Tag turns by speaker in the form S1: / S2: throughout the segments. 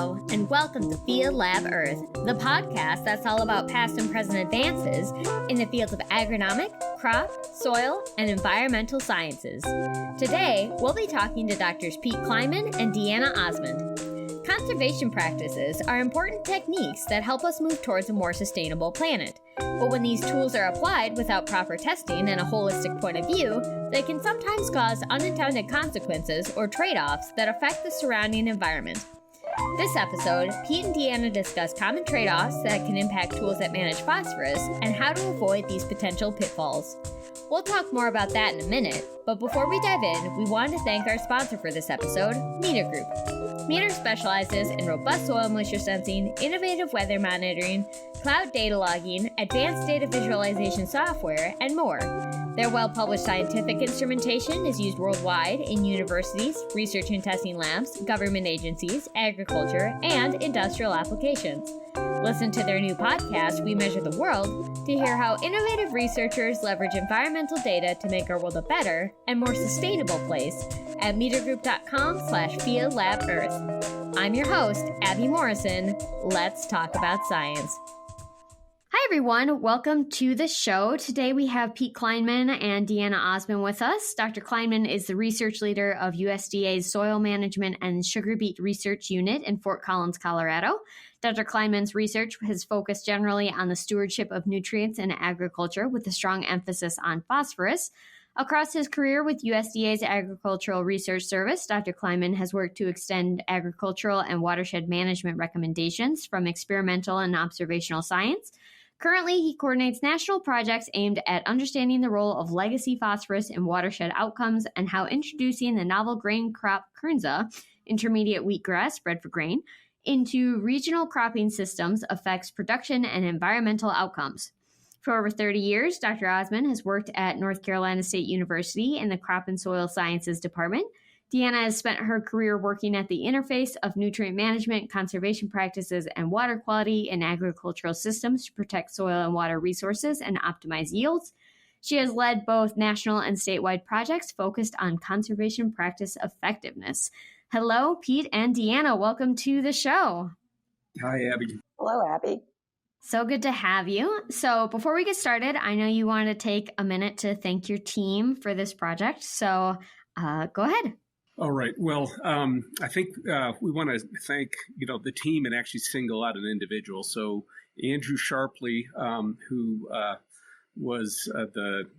S1: Hello, and welcome to Field Lab Earth, the podcast that's all about past and present advances in the fields of agronomic, crop, soil, and environmental sciences. Today, we'll be talking to Drs. Pete Kleinman and Deanna Osmond. Conservation practices are important techniques that help us move towards a more sustainable planet. But when these tools are applied without proper testing and a holistic point of view, they can sometimes cause unintended consequences or trade-offs that affect the surrounding environment. This episode, Pete and Deanna discuss common trade-offs that can impact tools that manage phosphorus and how to avoid these potential pitfalls. We'll talk more about that in a minute, but before we dive in, we wanted to thank our sponsor for this episode, Meter Group. Meter specializes in robust soil moisture sensing, innovative weather monitoring, cloud data logging, advanced data visualization software, and more. Their well-published scientific instrumentation is used worldwide in universities, research and testing labs, government agencies, agriculture, and industrial applications. Listen to their new podcast, We Measure the World, to hear how innovative researchers leverage environmental data to make our world a better and more sustainable place at metergroup.com/fieldlabearth. I'm your host, Abby Morrison. Let's talk about science. Hi, everyone. Welcome to the show. Today we have Pete Kleinman and Deanna Osmond with us. Dr. Kleinman is the research leader of USDA's Soil Management and Sugar Beet Research Unit in Fort Collins, Colorado. Dr. Kleinman's research has focused generally on the stewardship of nutrients in agriculture with a strong emphasis on phosphorus. Across his career with USDA's Agricultural Research Service, Dr. Kleinman has worked to extend agricultural and watershed management recommendations from experimental and observational science. Currently, he coordinates national projects aimed at understanding the role of legacy phosphorus in watershed outcomes and how introducing the novel grain crop Kernza, intermediate wheatgrass bred for grain, into regional cropping systems affects production and environmental outcomes. For over 30 years, Dr. Osmond has worked at North Carolina State University in the Crop and Soil Sciences Department. Deanna has spent her career working at the interface of nutrient management, conservation practices, and water quality in agricultural systems to protect soil and water resources and optimize yields. She has led both national and statewide projects focused on conservation practice effectiveness. Hello, Pete and Deanna. Welcome to the show.
S2: Hi, Abby.
S3: Hello, Abby.
S1: So good to have you. So before we get started, I know you want to take a minute to thank your team for this project. So go ahead.
S2: All right. Well, I think we want to thank, the team and actually single out an individual. So Andrew Sharpley, who was the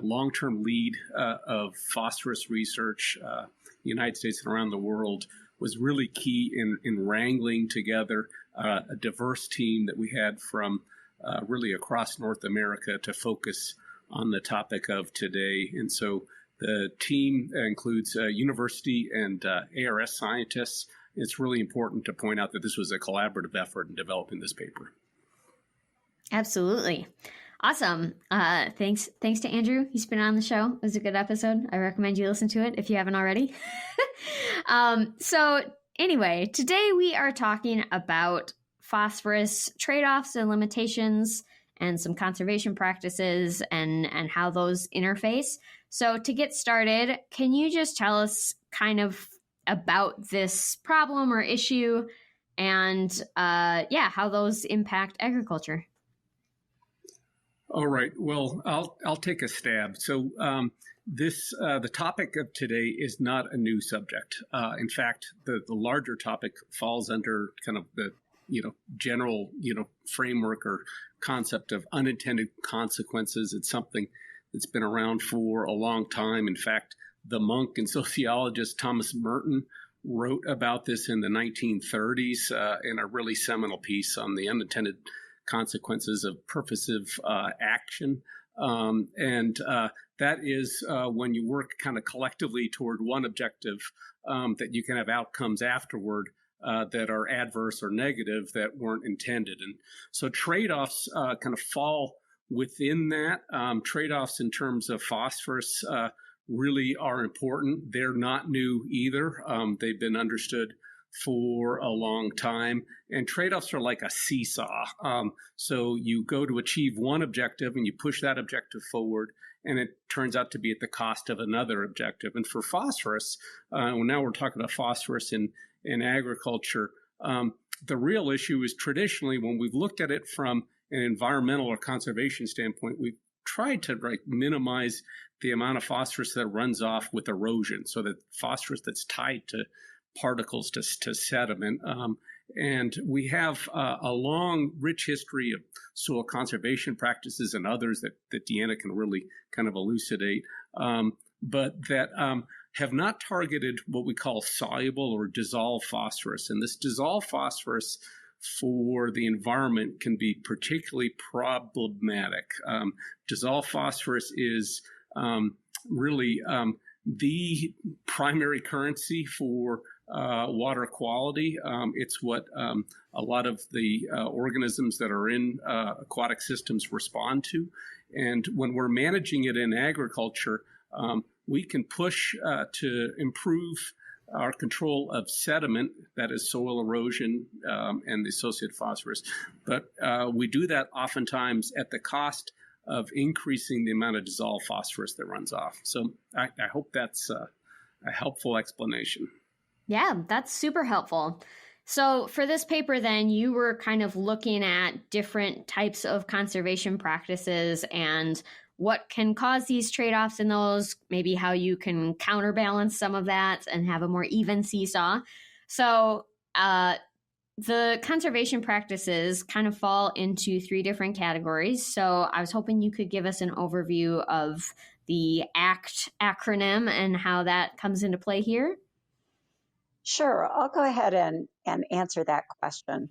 S2: long-term lead of phosphorus research in the United States and around the world, was really key in wrangling together a diverse team that we had from really across North America to focus on the topic of today. And so the team includes university and ARS scientists. It's really important to point out that this was a collaborative effort in developing this paper.
S1: Absolutely. Awesome. Thanks to Andrew. He's been on the show. It was a good episode. I recommend you listen to it if you haven't already. So anyway, today we are talking about phosphorus trade-offs and limitations and some conservation practices and how those interface. So to get started, can you just tell us kind of about this problem or issue and how those impact agriculture?
S2: All right. Well, I'll take a stab. So the topic of today is not a new subject. In fact, the larger topic falls under kind of the general framework or concept of unintended consequences. It's something that's been around for a long time. In fact, the monk and sociologist Thomas Merton wrote about this in the 1930s in a really seminal piece on the unintended consequences of purposive action. That is when you work kind of collectively toward one objective, that you can have outcomes afterward that are adverse or negative that weren't intended. And so trade-offs kind of fall within that. Trade-offs in terms of phosphorus really are important. They're not new either. They've been understood for a long time. And trade-offs are like a seesaw. So you go to achieve one objective and you push that objective forward, and it turns out to be at the cost of another objective. And for phosphorus, now we're talking about phosphorus in agriculture, The real issue is traditionally when we've looked at it from an environmental or conservation standpoint, we've tried to minimize the amount of phosphorus that runs off with erosion, so that phosphorus that's tied to particles to sediment. And we have a long, rich history of soil conservation practices and others that Deanna can really kind of elucidate, but that have not targeted what we call soluble or dissolved phosphorus. And this dissolved phosphorus for the environment can be particularly problematic. Dissolved phosphorus is really the primary currency for water quality. It's what a lot of the organisms that are in aquatic systems respond to. And when we're managing it in agriculture, we can push to improve our control of sediment, that is soil erosion and the associated phosphorus. But we do that oftentimes at the cost of increasing the amount of dissolved phosphorus that runs off. So I hope that's a helpful explanation.
S1: Yeah, that's super helpful. So for this paper, then, you were kind of looking at different types of conservation practices and what can cause these trade-offs in those, maybe how you can counterbalance some of that and have a more even seesaw. So the conservation practices kind of fall into three different categories. So I was hoping you could give us an overview of the ACT acronym and how that comes into play here.
S3: Sure, I'll go ahead and answer that question.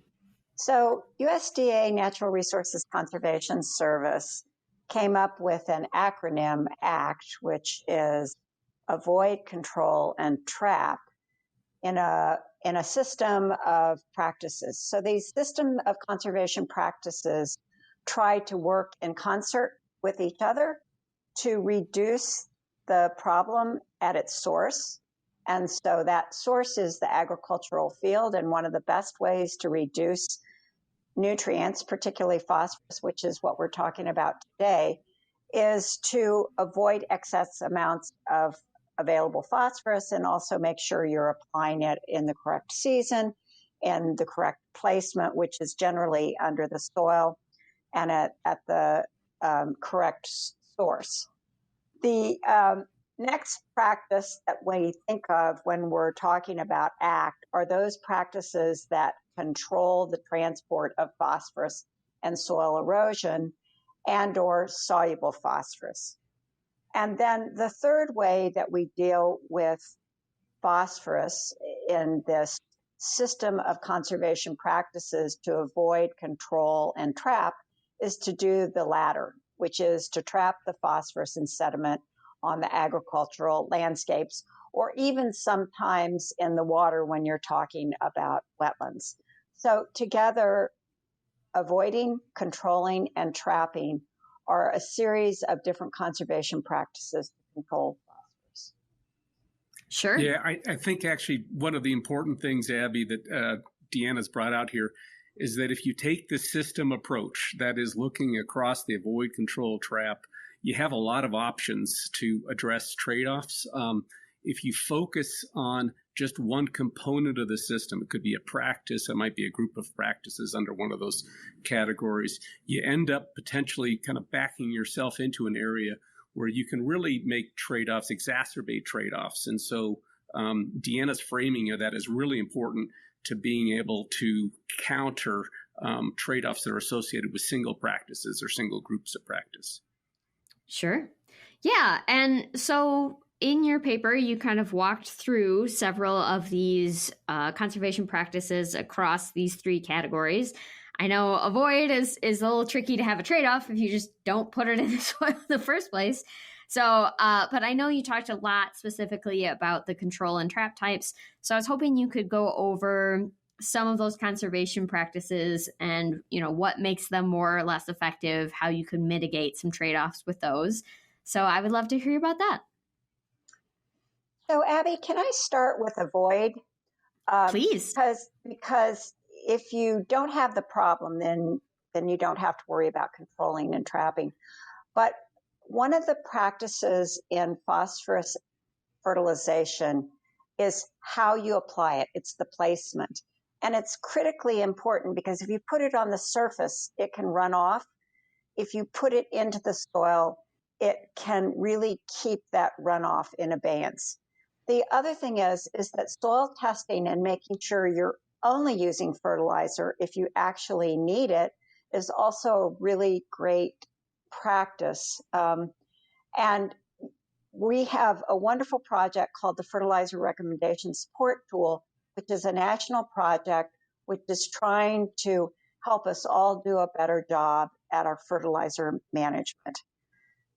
S3: So USDA Natural Resources Conservation Service came up with an acronym, ACT, which is Avoid, Control, and Trap, in a system of practices. So these system of conservation practices try to work in concert with each other to reduce the problem at its source. And so that source is the agricultural field, and one of the best ways to reduce nutrients, particularly phosphorus, which is what we're talking about today, is to avoid excess amounts of available phosphorus and also make sure you're applying it in the correct season and the correct placement, which is generally under the soil and at the correct source. The next practice that we think of when we're talking about ACT are those practices that control the transport of phosphorus and soil erosion and or soluble phosphorus. And then the third way that we deal with phosphorus in this system of conservation practices to avoid, control, and trap is to do the latter, which is to trap the phosphorus and sediment on the agricultural landscapes, or even sometimes in the water when you're talking about wetlands. So together, avoiding, controlling, and trapping are a series of different conservation practices to control phosphorus.
S1: Sure.
S2: Yeah, I think actually one of the important things, Abby, that Deanna's brought out here is that if you take the system approach, that is looking across the avoid, control, trap, you have a lot of options to address trade-offs. If you focus on just one component of the system, it could be a practice, it might be a group of practices under one of those categories, you end up potentially kind of backing yourself into an area where you can really make trade-offs, exacerbate trade-offs. And so Deanna's framing of that is really important to being able to counter trade-offs that are associated with single practices or single groups of practice.
S1: Sure. Yeah. And so in your paper, you kind of walked through several of these conservation practices across these three categories. I know avoid is a little tricky to have a trade-off if you just don't put it in the soil in the first place. So, but I know you talked a lot specifically about the control and trap types. So I was hoping you could go over some of those conservation practices and, what makes them more or less effective, how you can mitigate some trade-offs with those. So I would love to hear about that.
S3: So Abby, can I start with avoid?
S1: Please.
S3: Because if you don't have the problem, then you don't have to worry about controlling and trapping. But one of the practices in phosphorus fertilization is how you apply it. It's the placement. And it's critically important because if you put it on the surface, it can run off. If you put it into the soil, it can really keep that runoff in abeyance. The other thing is that soil testing and making sure you're only using fertilizer if you actually need it is also a really great practice. And we have a wonderful project called the Fertilizer Recommendation Support Tool, which is a national project which is trying to help us all do a better job at our fertilizer management.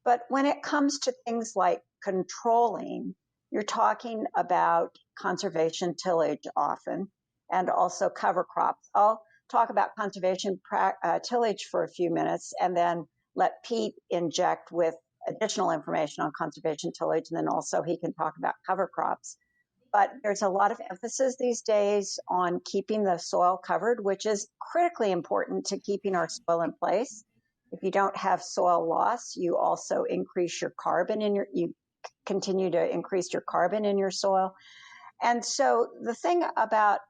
S3: But when it comes to things like controlling, you're talking about conservation tillage often, and also cover crops. I'll talk about conservation tillage for a few minutes and then let Pete inject with additional information on conservation tillage, and then also he can talk about cover crops. But there's a lot of emphasis these days on keeping the soil covered, which is critically important to keeping our soil in place. If you don't have soil loss, you also increase your carbon you continue to increase your carbon in your soil. And so the thing about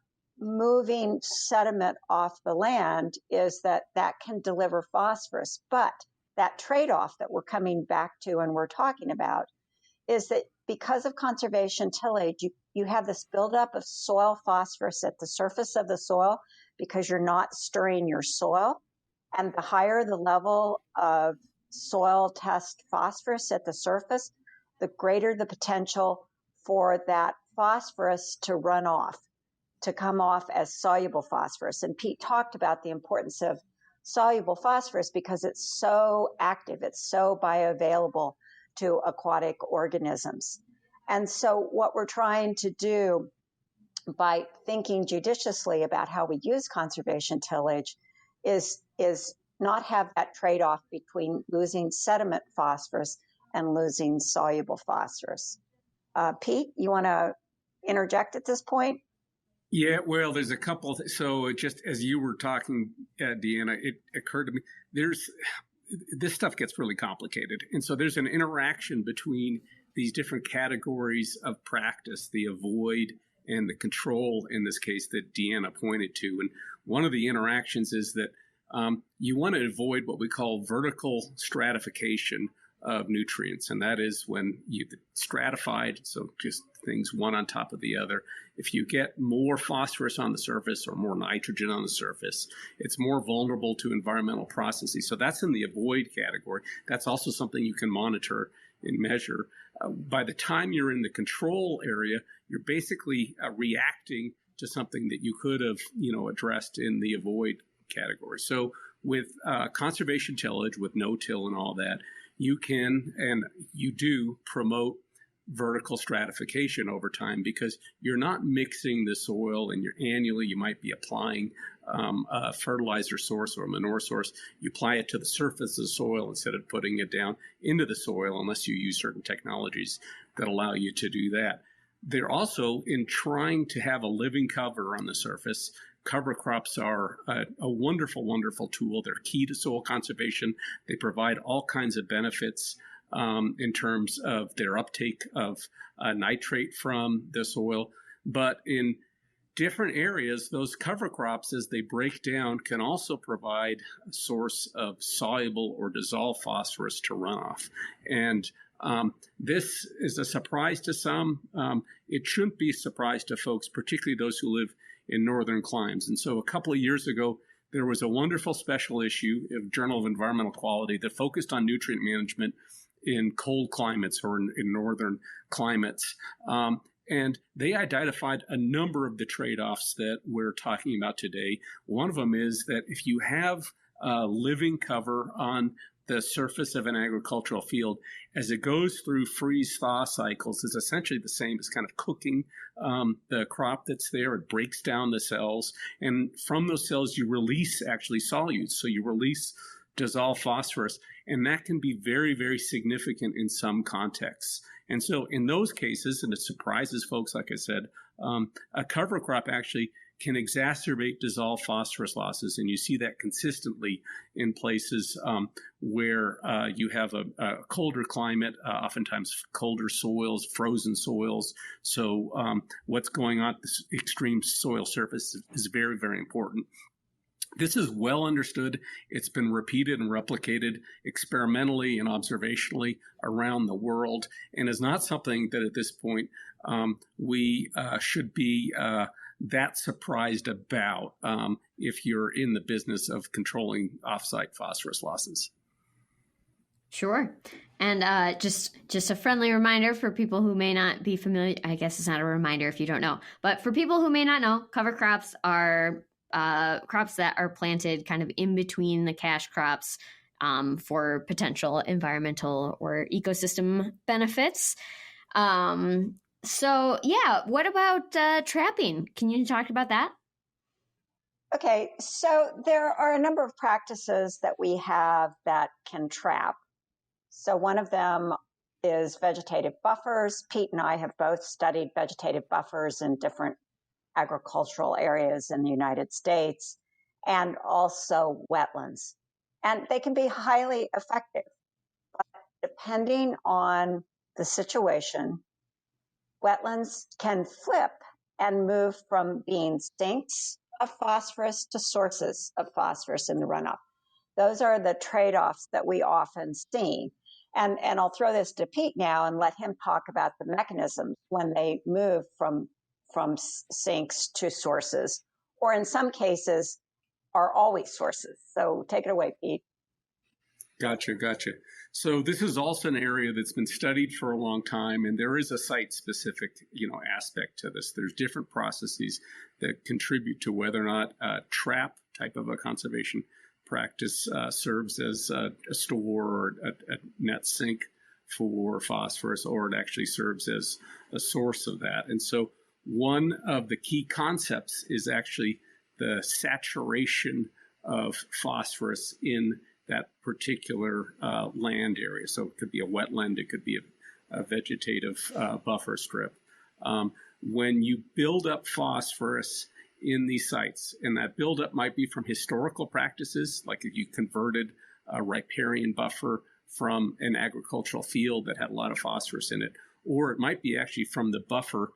S3: moving sediment off the land is that can deliver phosphorus. But that trade-off that we're coming back to and we're talking about is that because of conservation tillage, you have this buildup of soil phosphorus at the surface of the soil because you're not stirring your soil. And the higher the level of soil test phosphorus at the surface, the greater the potential for that phosphorus to run off, to come off as soluble phosphorus. And Pete talked about the importance of soluble phosphorus because it's so active, it's so bioavailable to aquatic organisms. And so what we're trying to do by thinking judiciously about how we use conservation tillage is not have that trade-off between losing sediment phosphorus and losing soluble phosphorus. Pete, you want to interject at this point?
S2: Yeah, well, there's a couple. So just as you were talking, Deanna, it occurred to me, this stuff gets really complicated. And so there's an interaction between these different categories of practice, the avoid and the control, in this case, that Deanna pointed to. And one of the interactions is that you want to avoid what we call vertical stratification of nutrients. And that is when you stratified, so just things one on top of the other. If you get more phosphorus on the surface or more nitrogen on the surface, it's more vulnerable to environmental processes. So that's in the avoid category. That's also something you can monitor and measure. By the time you're in the control area, you're basically reacting to something that you could have, addressed in the avoid category. So with conservation tillage, with no-till and all that, you can and you do promote vertical stratification over time because you're not mixing the soil, and annually you might be applying a fertilizer source or a manure source. You apply it to the surface of the soil instead of putting it down into the soil, unless you use certain technologies that allow you to do that. They're also, in trying to have a living cover on the surface, cover crops are a wonderful, wonderful tool. They're key to soil conservation. They provide all kinds of benefits in terms of their uptake of nitrate from the soil. But in different areas, those cover crops, as they break down, can also provide a source of soluble or dissolved phosphorus to runoff. And this is a surprise to some. It shouldn't be a surprise to folks, particularly those who live in northern climes. And so a couple of years ago, there was a wonderful special issue of Journal of Environmental Quality that focused on nutrient management in cold climates or in northern climates. And they identified a number of the trade-offs that we're talking about today. One of them is that if you have living cover on the surface of an agricultural field, as it goes through freeze-thaw cycles, is essentially the same as kind of cooking the crop that's there. It breaks down the cells, and from those cells you release actually solutes. So you release dissolved phosphorus, and that can be very, very significant in some contexts. And so in those cases, and it surprises folks, like I said, a cover crop actually can exacerbate dissolved phosphorus losses. And you see that consistently in places where you have a colder climate, oftentimes colder soils, frozen soils. So what's going on at this extreme soil surface is very, very important. This is well understood. It's been repeated and replicated experimentally and observationally around the world, and is not something that at this point we should be that surprised about if you're in the business of controlling offsite phosphorus losses.
S1: Sure. And just a friendly reminder for people who may not be familiar. I guess it's not a reminder if you don't know, but for people who may not know, cover crops are crops that are planted kind of in between the cash crops for potential environmental or ecosystem benefits. So yeah, what about trapping? Can you talk about that?
S3: Okay, so there are a number of practices that we have that can trap. So one of them is vegetative buffers. Pete and I have both studied vegetative buffers in different agricultural areas in the United States, and also wetlands. And they can be highly effective, but depending on the situation, wetlands can flip and move from being sinks of phosphorus to sources of phosphorus in the runoff. Those are the trade-offs that we often see. And I'll throw this to Pete now and let him talk about the mechanisms when they move from sinks to sources, or in some cases are always sources. So take it away, Pete.
S2: Gotcha. So this is also an area that's been studied for a long time, and there is a site-specific, aspect to this. There's different processes that contribute to whether or not a trap type of a conservation practice serves as a store or a net sink for phosphorus, or it actually serves as a source of that. And so one of the key concepts is actually the saturation of phosphorus in that particular land area. So it could be a wetland, it could be a vegetative buffer strip. When you build up phosphorus in these sites, and that buildup might be from historical practices, like if you converted a riparian buffer from an agricultural field that had a lot of phosphorus in it, or it might be actually from the buffer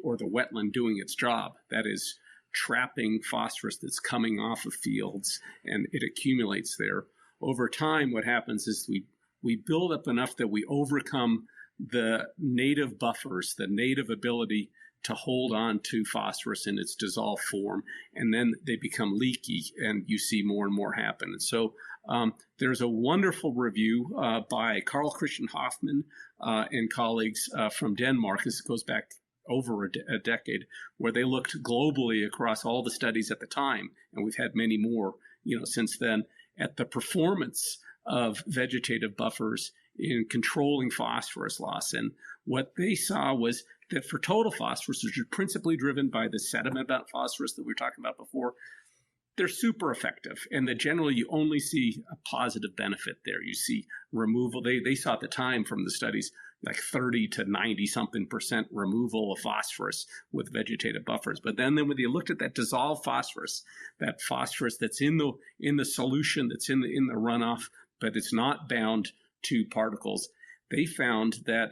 S2: or the wetland doing its job, that is trapping phosphorus that's coming off of fields, and it accumulates there. Over time, what happens is we build up enough that we overcome the native buffers, the native ability to hold on to phosphorus in its dissolved form, and then they become leaky, and you see more and more happen. And so there's a wonderful review by Carl Christian Hoffman and colleagues from Denmark. This goes back over a decade, where they looked globally across all the studies at the time, and we've had many more, since then, at the performance of vegetative buffers in controlling phosphorus loss. And what they saw was that for total phosphorus, which is principally driven by the sediment about phosphorus that we were talking about before, they're super effective, and that generally you only see a positive benefit there. You see removal. They saw at the time from the studies like 30 to 90-something% removal of phosphorus with vegetative buffers. But then when they looked at that dissolved phosphorus, that phosphorus that's in the solution, that's in the runoff, but it's not bound to particles, they found that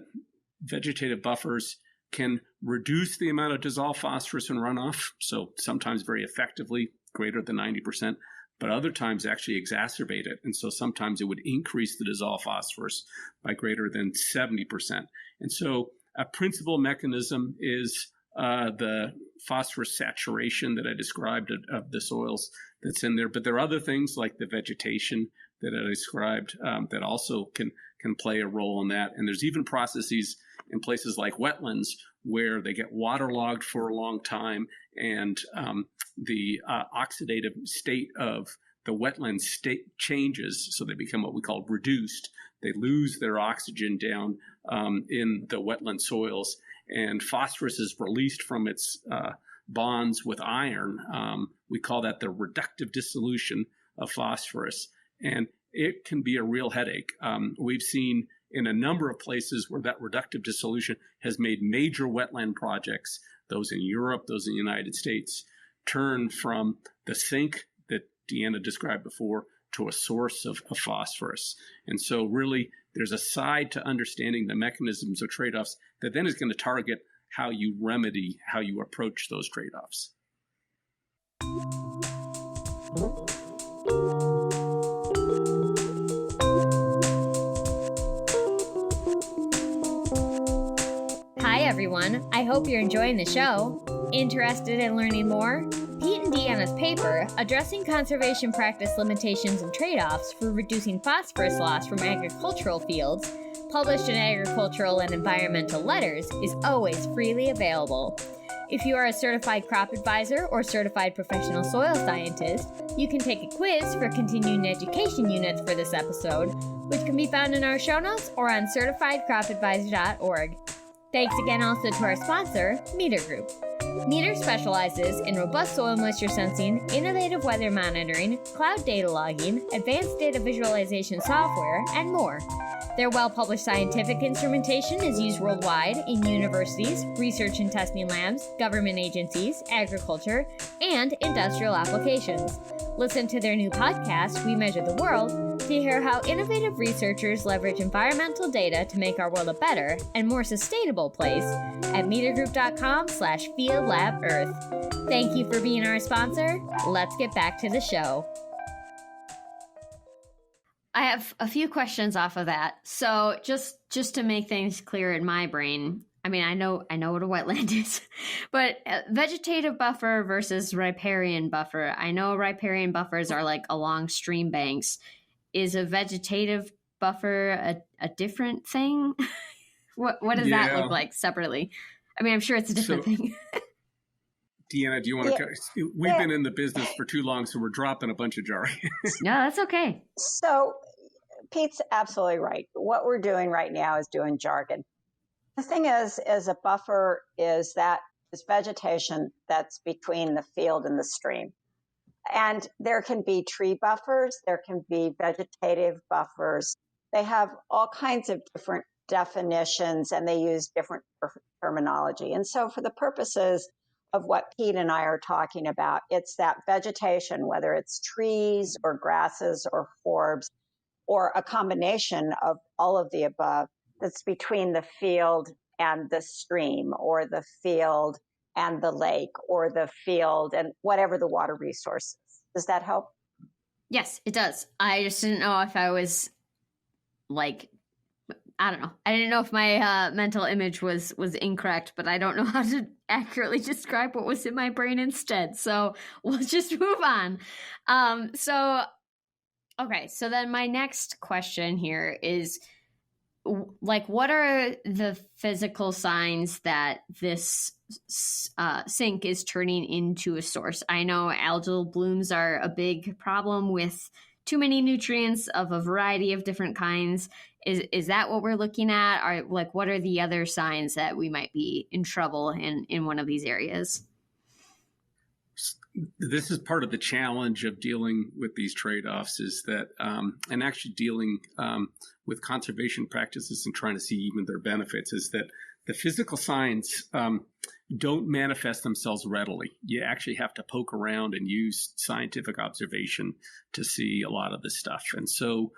S2: vegetative buffers can reduce the amount of dissolved phosphorus in runoff, so sometimes very effectively, greater than 90%, but other times actually exacerbate it. And so sometimes it would increase the dissolved phosphorus by greater than 70%. And so a principal mechanism is the phosphorus saturation that I described of the soils that's in there. But there are other things like the vegetation that I described that also can play a role in that. And there's even processes in places like wetlands where they get waterlogged for a long time, and the oxidative state of the wetland state changes, so they become what we call reduced. They lose their oxygen down in the wetland soils, and phosphorus is released from its bonds with iron. We call that the reductive dissolution of phosphorus, and it can be a real headache. We've seen in a number of places where that reductive dissolution has made major wetland projects, those in Europe, those in the United States, turn from the sink that Deanna described before to a source of phosphorus. And so really there's a side to understanding the mechanisms of trade-offs that then is going to target how you remedy, how you approach those trade-offs.
S1: Hi everyone, I hope you're enjoying the show. Interested in learning more? Pete and Deanna's paper, Addressing Conservation Practice Limitations and Trade-Offs for Reducing Phosphorus Loss from Agricultural Fields, published in Agricultural and Environmental Letters, is always freely available. If you are a certified crop advisor or certified professional soil scientist, you can take a quiz for continuing education units for this episode, which can be found in our show notes or on certifiedcropadvisor.org. Thanks again also to our sponsor, Meter Group. Meter specializes in robust soil moisture sensing, innovative weather monitoring, cloud data logging, advanced data visualization software, and more. Their well-published scientific instrumentation is used worldwide in universities, research and testing labs, government agencies, agriculture, and industrial applications. Listen to their new podcast, We Measure the World, to hear how innovative researchers leverage environmental data to make our world a better and more sustainable place at metergroup.com/fieldlabearth. Thank you for being our sponsor. Let's get back to the show. I have a few questions off of that. So just to make things clear in my brain, I mean, I know what a wetland is, but vegetative buffer versus riparian buffer. I know riparian buffers are like along stream banks. Is a vegetative buffer a different thing? What does that look like separately? I mean, I'm sure it's a different thing.
S2: Deanna, do you want to? We've been in the business for too long, so we're dropping a bunch of jargon.
S1: No, that's okay.
S3: So Pete's absolutely right. What we're doing right now is doing jargon. The thing is a buffer is vegetation that's between the field and the stream. And there can be tree buffers, there can be vegetative buffers. They have all kinds of different definitions and they use different terminology. And so for the purposes of what Pete and I are talking about, it's that vegetation, whether it's trees or grasses or forbs, or a combination of all of the above, that's between the field and the stream, or the field and the lake, or the field and whatever the water resource is. Does that help?
S1: Yes, it does. I just didn't know if I was like, I don't know. I didn't know if my mental image was incorrect, but I don't know how to accurately describe what was in my brain instead. So we'll just move on. Okay, so then my next question here is, like, what are the physical signs that this sink is turning into a source? I know algal blooms are a big problem with too many nutrients of a variety of different kinds. Is that what we're looking at? Or like, what are the other signs that we might be in trouble in one of these areas?
S2: This is part of the challenge of dealing with these trade-offs is that, and actually dealing with conservation practices and trying to see even their benefits, is that the physical signs don't manifest themselves readily. You actually have to poke around and use scientific observation to see a lot of this stuff. And so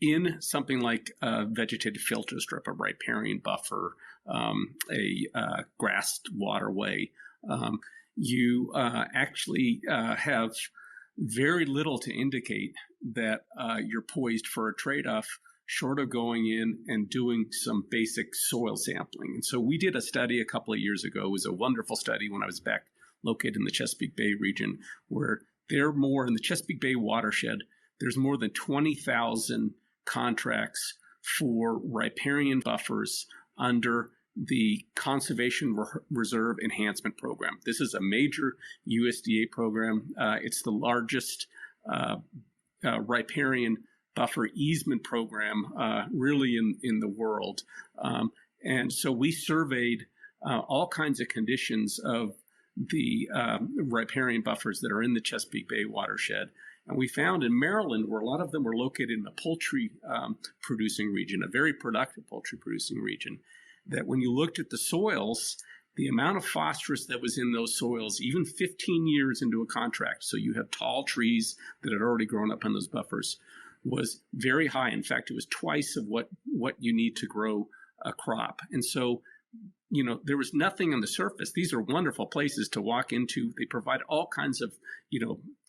S2: in something like a vegetative filter strip, a riparian buffer, a grassed waterway, you actually have very little to indicate that you're poised for a trade-off short of going in and doing some basic soil sampling. And so we did a study a couple of years ago. It was a wonderful study when I was back located in the Chesapeake Bay region, where in the Chesapeake Bay watershed, there's more than 20,000 contracts for riparian buffers under the Conservation Reserve Enhancement Program. This is a major USDA program. It's the largest riparian buffer easement program really in the world. And so we surveyed all kinds of conditions of the riparian buffers that are in the Chesapeake Bay watershed. And we found in Maryland, where a lot of them were located in a poultry producing region, a very productive poultry producing region, that when you looked at the soils, the amount of phosphorus that was in those soils, even 15 years into a contract, so you have tall trees that had already grown up in those buffers, was very high. In fact, it was twice of what you need to grow a crop. And so, there was nothing on the surface. These are wonderful places to walk into. They provide all kinds of,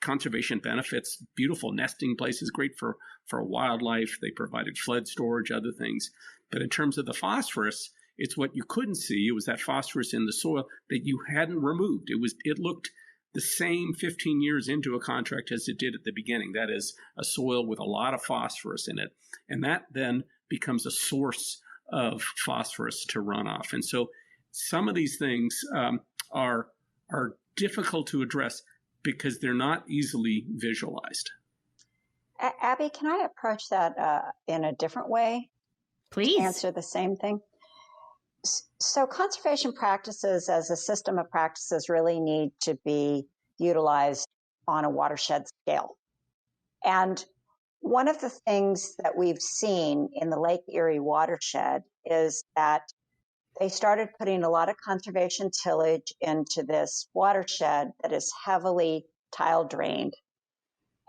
S2: conservation benefits, beautiful nesting places, great for wildlife. They provided flood storage, other things. But in terms of the phosphorus, it's what you couldn't see. It was that phosphorus in the soil that you hadn't removed. It looked the same 15 years into a contract as it did at the beginning. That is a soil with a lot of phosphorus in it. And that then becomes a source of phosphorus to run off. And so some of these things are difficult to address because they're not easily visualized.
S3: Abby, can I approach that in a different way?
S1: Please.
S3: Answer the same thing. So conservation practices as a system of practices really need to be utilized on a watershed scale. And one of the things that we've seen in the Lake Erie watershed is that they started putting a lot of conservation tillage into this watershed that is heavily tile drained.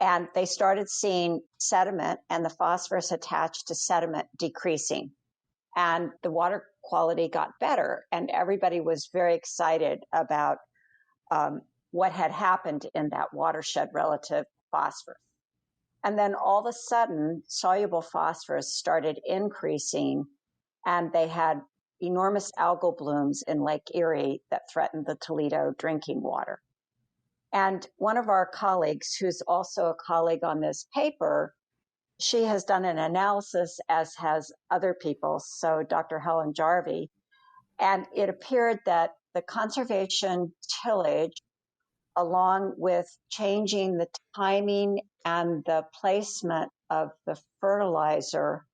S3: And they started seeing sediment and the phosphorus attached to sediment decreasing. And the water quality got better. And everybody was very excited about what had happened in that watershed relative to phosphorus. And then all of a sudden, soluble phosphorus started increasing, and they had enormous algal blooms in Lake Erie that threatened the Toledo drinking water. And one of our colleagues, who's also a colleague on this paper, she has done an analysis, as has other people, so Dr. Helen Jarvie, and it appeared that the conservation tillage, along with changing the timing and the placement of the fertilizer,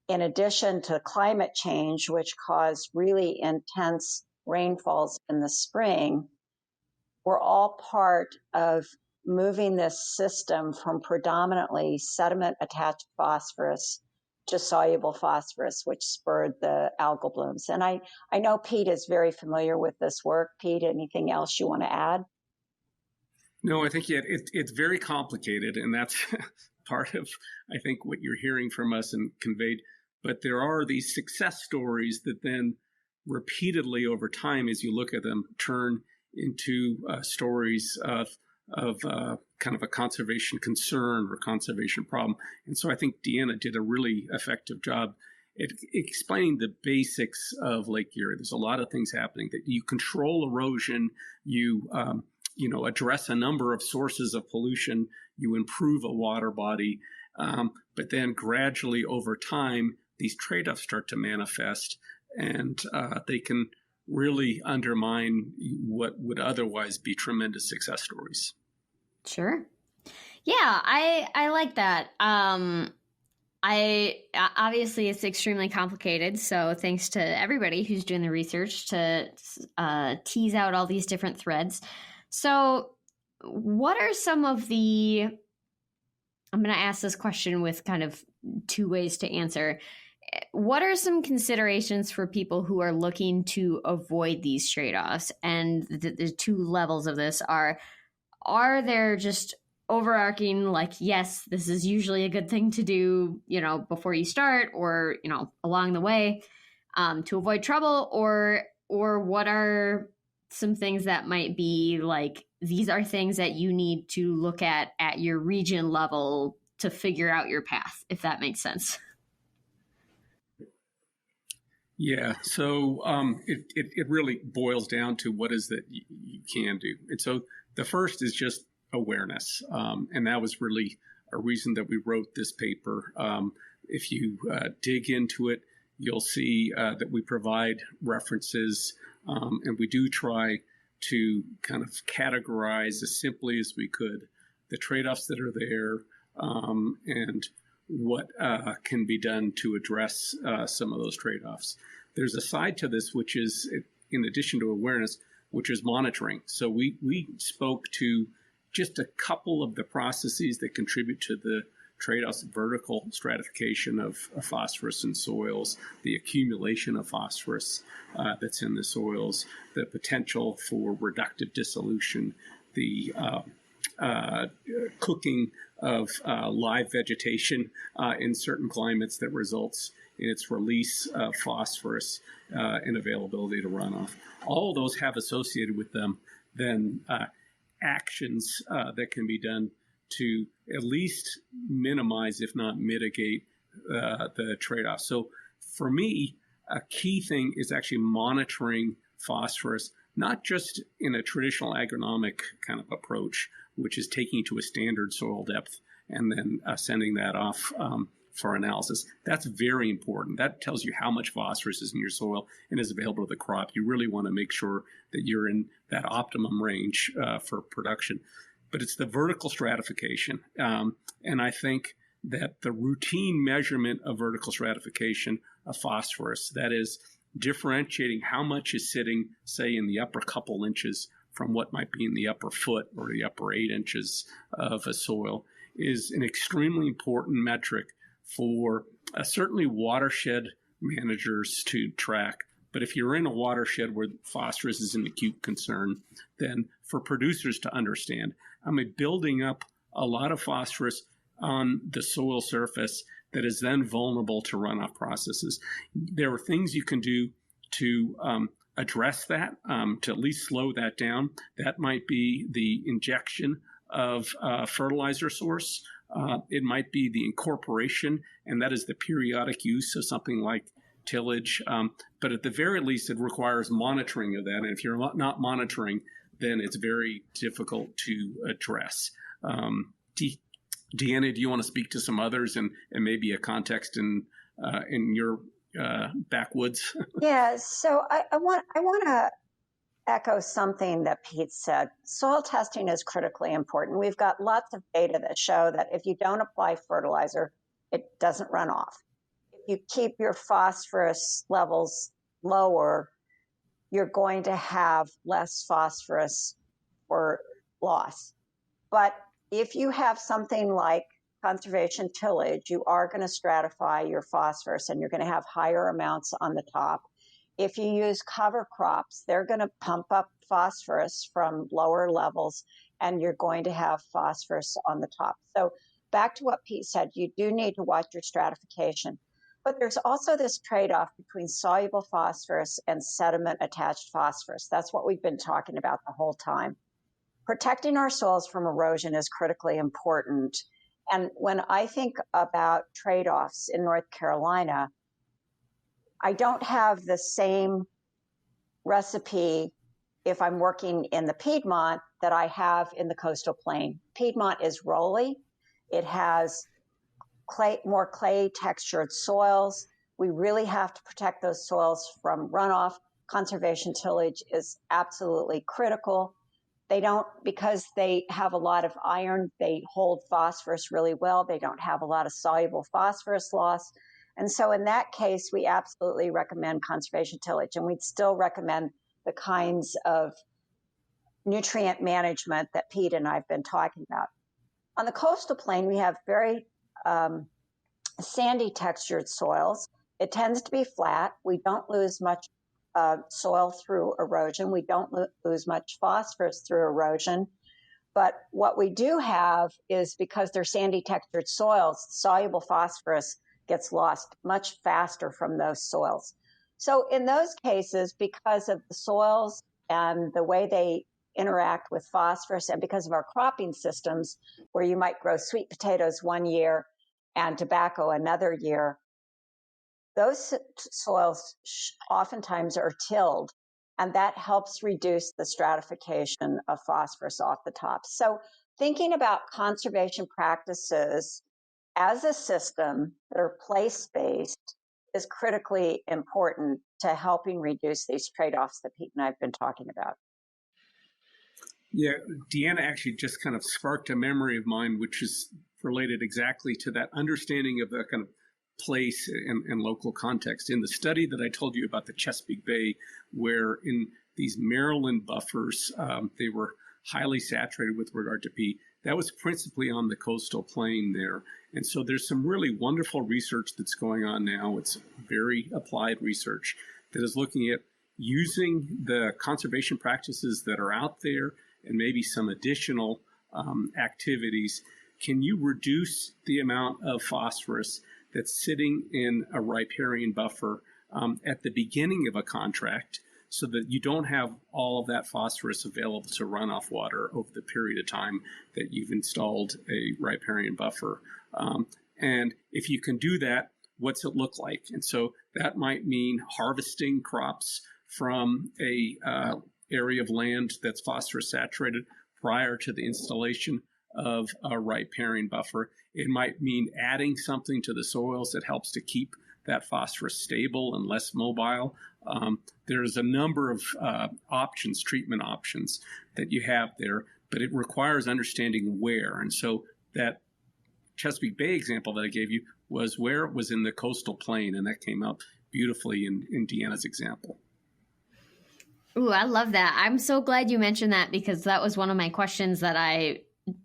S3: in addition to climate change, which caused really intense rainfalls in the spring, were all part of moving this system from predominantly sediment-attached phosphorus to soluble phosphorus, which spurred the algal blooms. And I know Pete is very familiar with this work. Pete, anything else you want to add?
S2: No, I think it's very complicated, and that's part of, I think, what you're hearing from us and conveyed. But there are these success stories that then repeatedly over time, as you look at them, turn into stories of kind of a conservation concern or conservation problem. And so I think Deanna did a really effective job at explaining the basics of Lake Erie. There's a lot of things happening that you control erosion, you address a number of sources of pollution, you improve a water body, but then gradually over time, these trade-offs start to manifest, and they can really undermine what would otherwise be tremendous success stories.
S1: Sure. Yeah, I like that. Obviously it's extremely complicated, so thanks to everybody who's doing the research to tease out all these different threads. So what are some of I'm going to ask this question with kind of two ways to answer. What are some considerations for people who are looking to avoid these trade-offs? And the two levels of this are there just overarching, like, yes, this is usually a good thing to do, before you start or, along the way to avoid trouble, or what are some things that might be like, these are things that you need to look at your region level to figure out your path, if that makes sense?
S2: Yeah, so it really boils down to what is that you can do. And so the first is just awareness. And that was really a reason that we wrote this paper. If you dig into it, you'll see that we provide references, and we do try to kind of categorize as simply as we could the trade-offs that are there, and what can be done to address some of those trade-offs. There's a side to this, which is, in addition to awareness, which is monitoring. So we spoke to just a couple of the processes that contribute to the trade-offs, vertical stratification of phosphorus in soils, the accumulation of phosphorus that's in the soils, the potential for reductive dissolution, the cooking of live vegetation in certain climates that results in its release of phosphorus and availability to runoff. All of those have associated with them then actions that can be done to at least minimize, if not mitigate, the trade-off. So for me, a key thing is actually monitoring phosphorus, not just in a traditional agronomic kind of approach, which is taking to a standard soil depth and then sending that off for analysis. That's very important. That tells you how much phosphorus is in your soil and is available to the crop. You really want to make sure that you're in that optimum range for production. But it's the vertical stratification. And I think that the routine measurement of vertical stratification of phosphorus, that is differentiating how much is sitting, say, in the upper couple inches from what might be in the upper foot or the upper 8 inches of a soil, is an extremely important metric for certainly watershed managers to track. But if you're in a watershed where phosphorus is an acute concern, then for producers to understand, I'm building up a lot of phosphorus on the soil surface that is then vulnerable to runoff processes. There are things you can do to address that, to at least slow that down. That might be the injection of fertilizer source. It might be the incorporation, and that is the periodic use of something like tillage. But at the very least, it requires monitoring of that. And if you're not monitoring, then it's very difficult to address. Deanna, do you want to speak to some others and maybe a context in your backwoods?
S3: Yeah, so I want to echo something that Pete said. Soil testing is critically important. We've got lots of data that show that if you don't apply fertilizer, it doesn't run off. If you keep your phosphorus levels lower, you're going to have less phosphorus for loss. But if you have something like conservation tillage, you are going to stratify your phosphorus and you're going to have higher amounts on the top. If you use cover crops, they're going to pump up phosphorus from lower levels and you're going to have phosphorus on the top. So back to what Pete said, you do need to watch your stratification. But there's also this trade-off between soluble phosphorus and sediment-attached phosphorus. That's what we've been talking about the whole time. Protecting our soils from erosion is critically important. And when I think about trade-offs in North Carolina, I don't have the same recipe if I'm working in the Piedmont that I have in the coastal plain. Piedmont is rolly. It has more clay textured soils. We really have to protect those soils from runoff. Conservation tillage is absolutely critical. They don't, because they have a lot of iron, they hold phosphorus really well. They don't have a lot of soluble phosphorus loss. And so in that case, we absolutely recommend conservation tillage, and we'd still recommend the kinds of nutrient management that Pete and I have been talking about. On the coastal plain, we have very sandy textured soils. It tends to be flat. We don't lose much soil through erosion. We don't lose much phosphorus through erosion. But what we do have is, because they're sandy textured soils, soluble phosphorus gets lost much faster from those soils. So in those cases, because of the soils and the way they interact with phosphorus, and because of our cropping systems, where you might grow sweet potatoes one year and tobacco another year, those soils oftentimes are tilled, and that helps reduce the stratification of phosphorus off the top. So thinking about conservation practices as a system that are place-based is critically important to helping reduce these trade-offs that Pete and I have been talking about.
S2: Yeah, Deanna actually just kind of sparked a memory of mine, which is related exactly to that understanding of the kind of place and local context. In the study that I told you about the Chesapeake Bay, where in these Maryland buffers. They were highly saturated with regard to P. That was principally on the coastal plain there. And so there's some really wonderful research that's going on now. It's very applied research that is looking at using the conservation practices that are out there and maybe some additional activities. Can you reduce the amount of phosphorus that's sitting in a riparian buffer at the beginning of a contract so that you don't have all of that phosphorus available to runoff water over the period of time that you've installed a riparian buffer? And if you can do that, what's it look like? And so that might mean harvesting crops from a area of land that's phosphorus saturated prior to the installation of a riparian buffer. It might mean adding something to the soils that helps to keep that phosphorus stable and less mobile. There's a number of options, treatment options that you have there, but it requires understanding where. And so that Chesapeake Bay example that I gave you was where it was in the coastal plain, and that came out beautifully in Deanna's example.
S1: Ooh, I love that. I'm so glad you mentioned that because that was one of my questions that I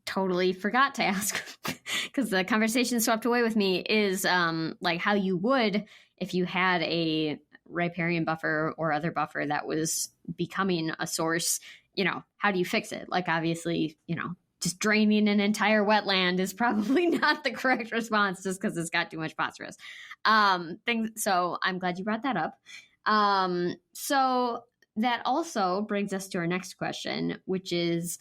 S1: totally forgot to ask because the conversation swept away with me is like how you would if you had a riparian buffer or other buffer that was becoming a source, how do you fix it? Like obviously, just draining an entire wetland is probably not the correct response just because it's got too much phosphorus. So I'm glad you brought that up. So that also brings us to our next question, which is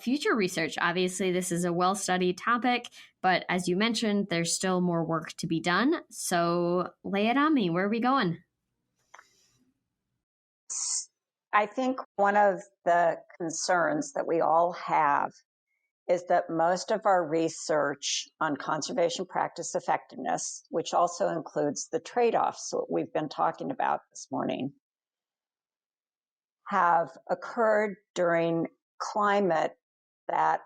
S1: future research. Obviously, this is a well-studied topic, but as you mentioned, there's still more work to be done. So lay it on me. Where are we going?
S3: I think one of the concerns that we all have is that most of our research on conservation practice effectiveness, which also includes the trade-offs that we've been talking about this morning, have occurred during climate that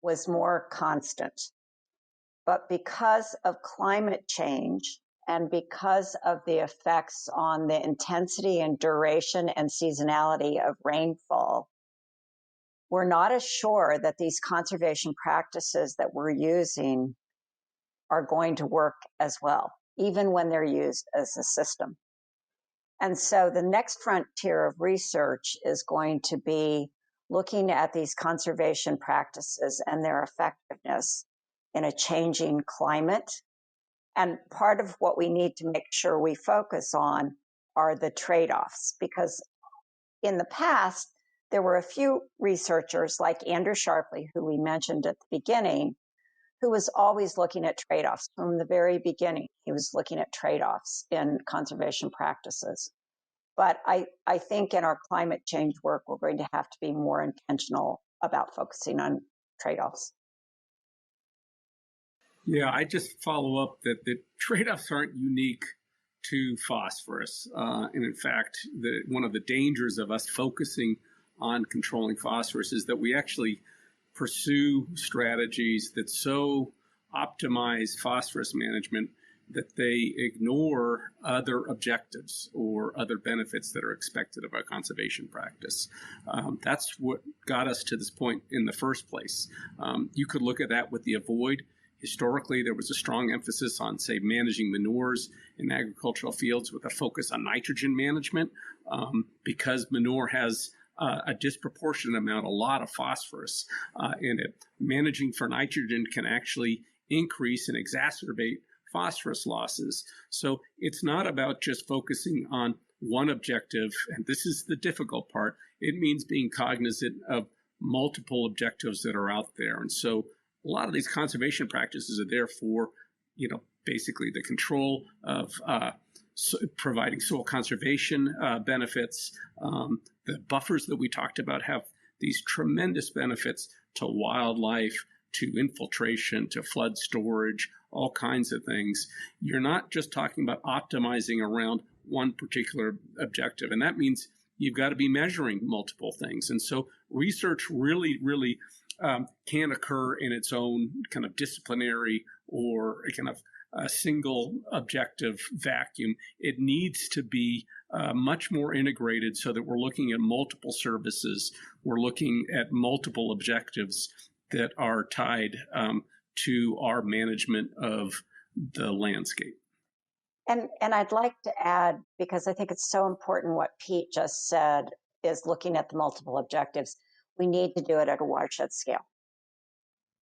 S3: was more constant. But because of climate change and because of the effects on the intensity and duration and seasonality of rainfall, we're not as sure that these conservation practices that we're using are going to work as well, even when they're used as a system. And so the next frontier of research is going to be looking at these conservation practices and their effectiveness in a changing climate. And part of what we need to make sure we focus on are the trade-offs, because in the past, there were a few researchers like Andrew Sharpley, who we mentioned at the beginning, who was always looking at trade-offs from the very beginning. He was looking at trade-offs in conservation practices. But I think in our climate change work, we're going to have to be more intentional about focusing on trade-offs.
S2: Yeah, I just follow up that the trade-offs aren't unique to phosphorus. And in fact, one of the dangers of us focusing on controlling phosphorus is that we actually pursue strategies that so optimize phosphorus management that they ignore other objectives or other benefits that are expected of our conservation practice. That's what got us to this point in the first place. You could look at that with the avoid. Historically, there was a strong emphasis on, say, managing manures in agricultural fields with a focus on nitrogen management because manure has a disproportionate amount, a lot of phosphorus in it. Managing for nitrogen can actually increase and exacerbate phosphorus losses. So it's not about just focusing on one objective, and this is the difficult part. It means being cognizant of multiple objectives that are out there. And so a lot of these conservation practices are there for, basically the control of providing soil conservation benefits. The buffers that we talked about have these tremendous benefits to wildlife, to infiltration, to flood storage, all kinds of things. You're not just talking about optimizing around one particular objective. And that means you've got to be measuring multiple things. And so research really can occur in its own kind of disciplinary or kind of a single objective vacuum. It needs to be much more integrated so that we're looking at multiple services. We're looking at multiple objectives that are tied to our management of the landscape.
S3: And I'd like to add, because I think it's so important what Pete just said, is looking at the multiple objectives. We need to do it at a watershed scale,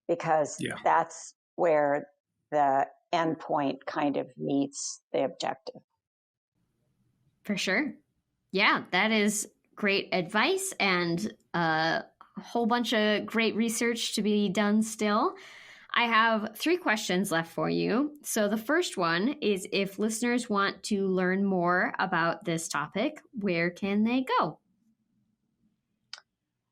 S3: because that's where the endpoint kind of meets the objective.
S1: For sure. Yeah, that is great advice and a whole bunch of great research to be done still. I have 3 questions left for you. So the first one is, if listeners want to learn more about this topic, where can they go?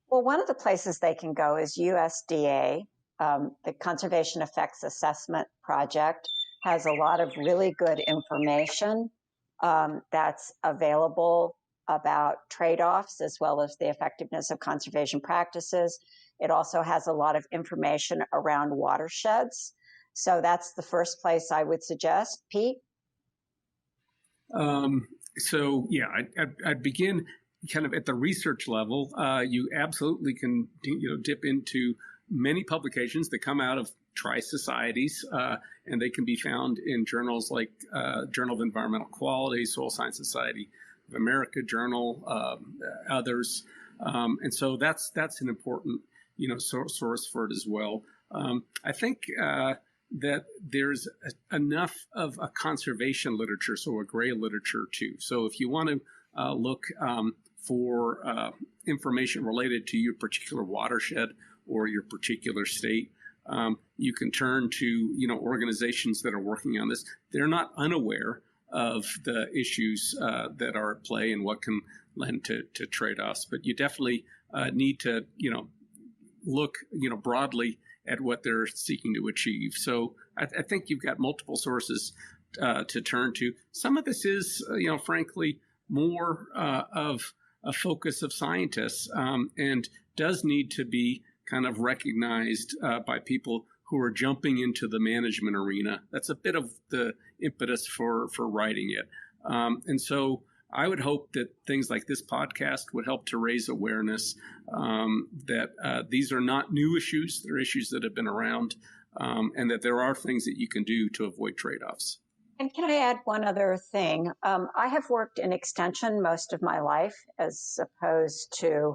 S3: Well, one of the places they can go is USDA. The Conservation Effects Assessment Project has a lot of really good information that's available about trade-offs as well as the effectiveness of conservation practices. It also has a lot of information around watersheds. So that's the first place I would suggest. Pete?
S2: I'd begin kind of at the research level. You absolutely can dip into many publications that come out of tri-societies, and they can be found in journals like Journal of Environmental Quality, Soil Science Society of America Journal, others. And so that's an important source for it as well. I think that there's enough of a conservation literature, so a gray literature too. So if you want to look for information related to your particular watershed or your particular state, you can turn to organizations that are working on this. They're not unaware of the issues that are at play and what can lend to trade-offs, but you definitely need to look broadly at what they're seeking to achieve. So I think you've got multiple sources to turn to. Some of this is frankly more of a focus of scientists, and does need to be kind of recognized by people who are jumping into the management arena. That's a bit of the impetus for writing it. And so I would hope that things like this podcast would help to raise awareness that these are not new issues. They're issues that have been around, and that there are things that you can do to avoid trade-offs.
S3: And can I add one other thing? I have worked in extension most of my life as opposed to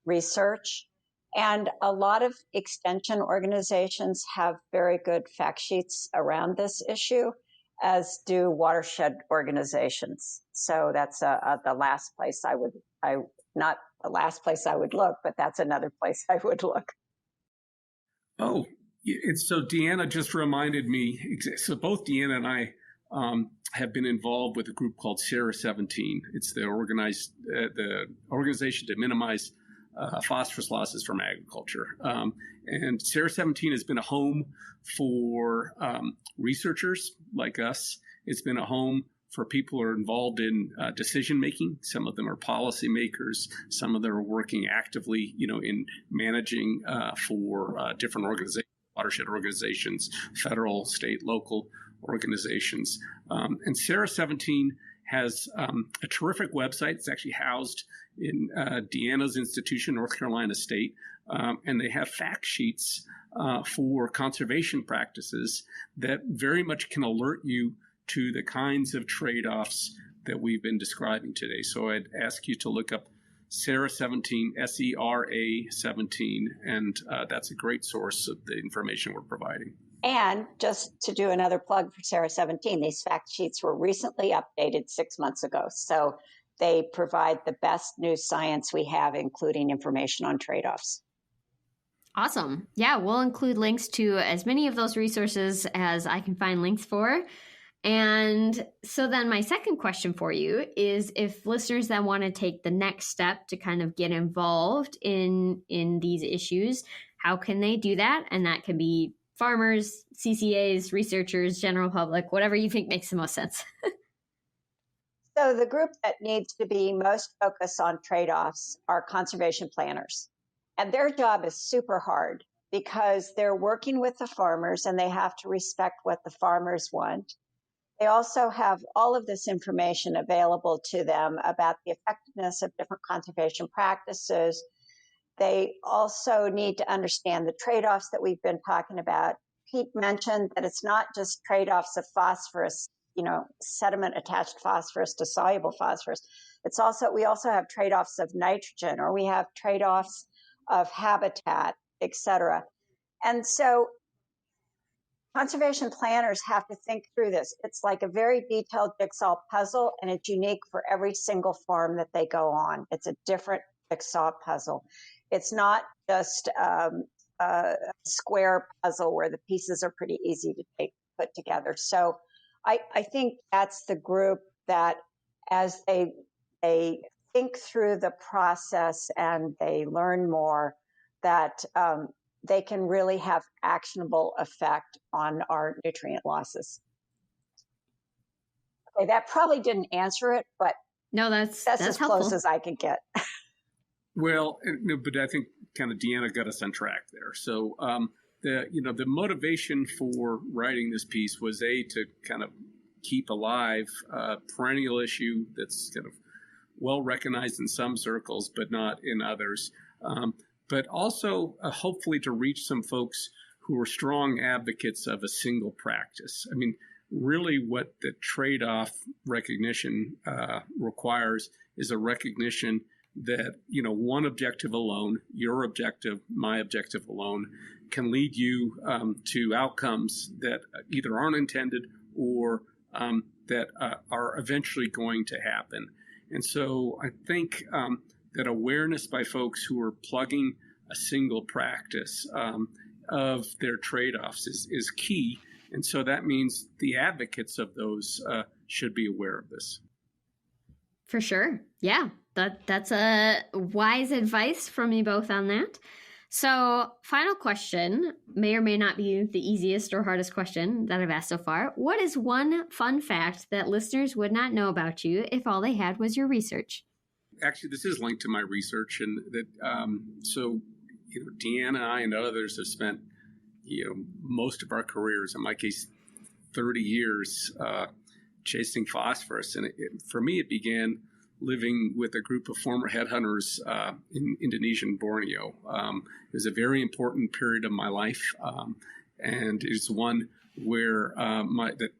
S3: research. And a lot of extension organizations have very good fact sheets around this issue, as do watershed organizations. So that's the last place not the last place I would look, but that's another place I would look.
S2: Oh, and so Deanna just reminded me, so both Deanna and I have been involved with a group called Sarah 17. It's the organization to minimize phosphorus losses from agriculture. And Sarah 17 has been a home for researchers like us. It's been a home for people who are involved in decision making. Some of them are policymakers. Some of them are working actively, in managing for different organizations, watershed organizations, federal, state, local organizations. And Sarah 17 has a terrific website. It's actually housed in Deanna's institution, North Carolina State, and they have fact sheets for conservation practices that very much can alert you to the kinds of trade-offs that we've been describing today. So I'd ask you to look up Sarah 17, SERA 17, and that's a great source of the information we're providing.
S3: And just to do another plug for Sarah 17, these fact sheets were recently updated 6 months ago. So they provide the best new science we have, including information on trade-offs.
S1: Awesome. Yeah, we'll include links to as many of those resources as I can find links for. And so then my second question for you is, if listeners then want to take the next step to kind of get involved in these issues, how can they do that? And that can be farmers, CCAs, researchers, general public, whatever you think makes the most sense.
S3: So the group that needs to be most focused on trade-offs are conservation planners. And their job is super hard because they're working with the farmers and they have to respect what the farmers want. They also have all of this information available to them about the effectiveness of different conservation practices. They also need to understand the trade-offs that we've been talking about. Pete mentioned that it's not just trade-offs of phosphorus, sediment-attached phosphorus to soluble phosphorus. We also have trade-offs of nitrogen, or we have trade-offs of habitat, et cetera. And so conservation planners have to think through this. It's like a very detailed jigsaw puzzle, and it's unique for every single farm that they go on. It's a different jigsaw puzzle. It's not just a square puzzle where the pieces are pretty easy to put together. So I think that's the group that, as they think through the process and they learn more, that they can really have actionable effect on our nutrient losses. Okay, that probably didn't answer it, but
S1: no, that's
S3: as
S1: helpful.
S3: close as I could get.
S2: Well, but I think kind of Deanna got us on track there. So the motivation for writing this piece was to kind of keep alive a perennial issue that's kind of well recognized in some circles, but not in others. But also hopefully to reach some folks who are strong advocates of a single practice. I mean, really what the trade-off recognition requires is a recognition that, one objective alone, your objective, my objective alone, can lead you to outcomes that either aren't intended or that are eventually going to happen. And so I think that awareness by folks who are plugging a single practice of their trade-offs is key. And so that means the advocates of those should be aware of this.
S1: For sure. Yeah, that's a wise advice from you both on that. So, final question, may or may not be the easiest or hardest question that I've asked so far. What is one fun fact that listeners would not know about you if all they had was your research?
S2: Actually, this is linked to my research, and that Deanna, I, and others have spent most of our careers, in my case, 30 years, chasing phosphorus. And for me, it began living with a group of former headhunters in Indonesian Borneo. It was a very important period of my life, and it's one where that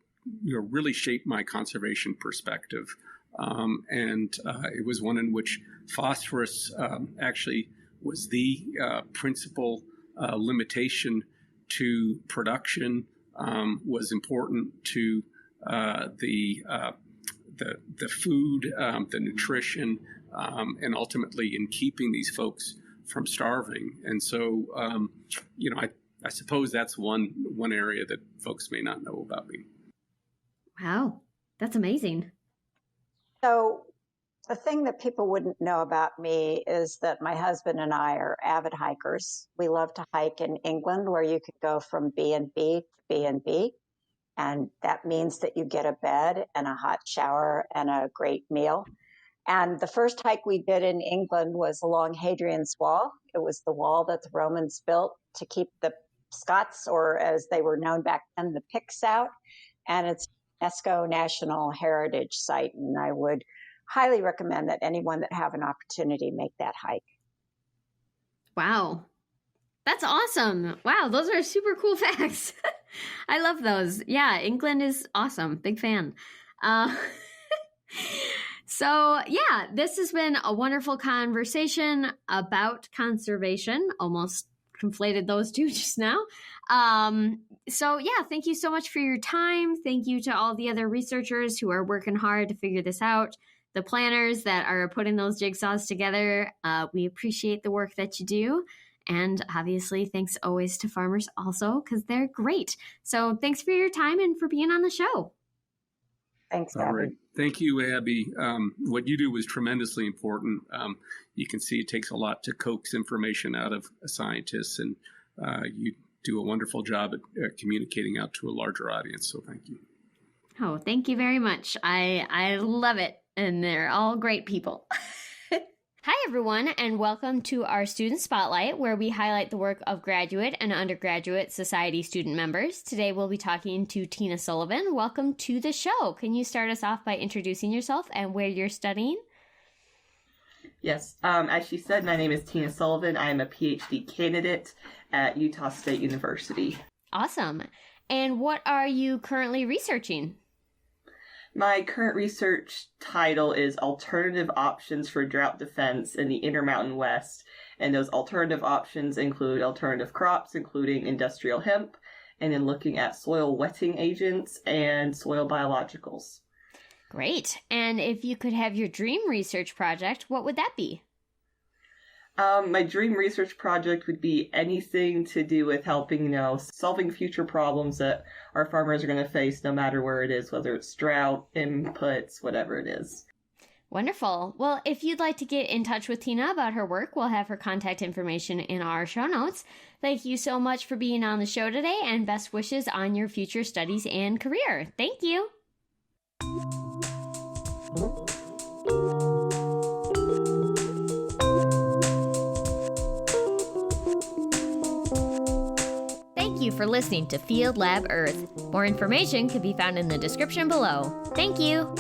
S2: really shaped my conservation perspective. And it was one in which phosphorus actually was the principal limitation to production, was important to the food, the nutrition, and ultimately in keeping these folks from starving. And so, I suppose that's one area that folks may not know about me.
S1: Wow, that's amazing.
S3: So the thing that people wouldn't know about me is that my husband and I are avid hikers. We love to hike in England, where you could go from B&B to B&B. And that means that you get a bed and a hot shower and a great meal. And the first hike we did in England was along Hadrian's Wall. It was the wall that the Romans built to keep the Scots, or as they were known back then, the Picts, out. And it's UNESCO National Heritage Site. And I would highly recommend that anyone that have an opportunity make that hike.
S1: Wow. That's awesome. Wow, those are super cool facts. I love those. Yeah, England is awesome. Big fan. So, yeah, this has been a wonderful conversation about conservation. Almost conflated those two just now. So, yeah, thank you so much for your time. Thank you to all the other researchers who are working hard to figure this out. The planners that are putting those jigsaws together. We appreciate the work that you do. And obviously, thanks always to farmers also, because they're great. So thanks for your time and for being on the show.
S3: Thanks,
S2: Abby. All right. Thank you, Abby. What you do was tremendously important. You can see it takes a lot to coax information out of a scientist, and you do a wonderful job at communicating out to a larger audience. So thank you.
S1: Oh, thank you very much. I love it. And they're all great people. Hi, everyone, and welcome to our Student Spotlight, where we highlight the work of graduate and undergraduate society student members. Today, we'll be talking to Tina Sullivan. Welcome to the show. Can you start us off by introducing yourself and where you're studying?
S4: Yes, as she said, my name is Tina Sullivan. I am a PhD candidate at Utah State University.
S1: Awesome. And what are you currently researching?
S4: My current research title is Alternative Options for Drought Defense in the Intermountain West, and those alternative options include alternative crops, including industrial hemp, and then looking at soil wetting agents and soil biologicals.
S1: Great. And if you could have your dream research project, what would that be?
S4: My dream research project would be anything to do with helping, solving future problems that our farmers are going to face no matter where it is, whether it's drought, inputs, whatever it is.
S1: Wonderful. Well, if you'd like to get in touch with Tina about her work, we'll have her contact information in our show notes. Thank you so much for being on the show today, and best wishes on your future studies and career. Thank you. Thank you for listening to Field Lab Earth. More information can be found in the description below. Thank you.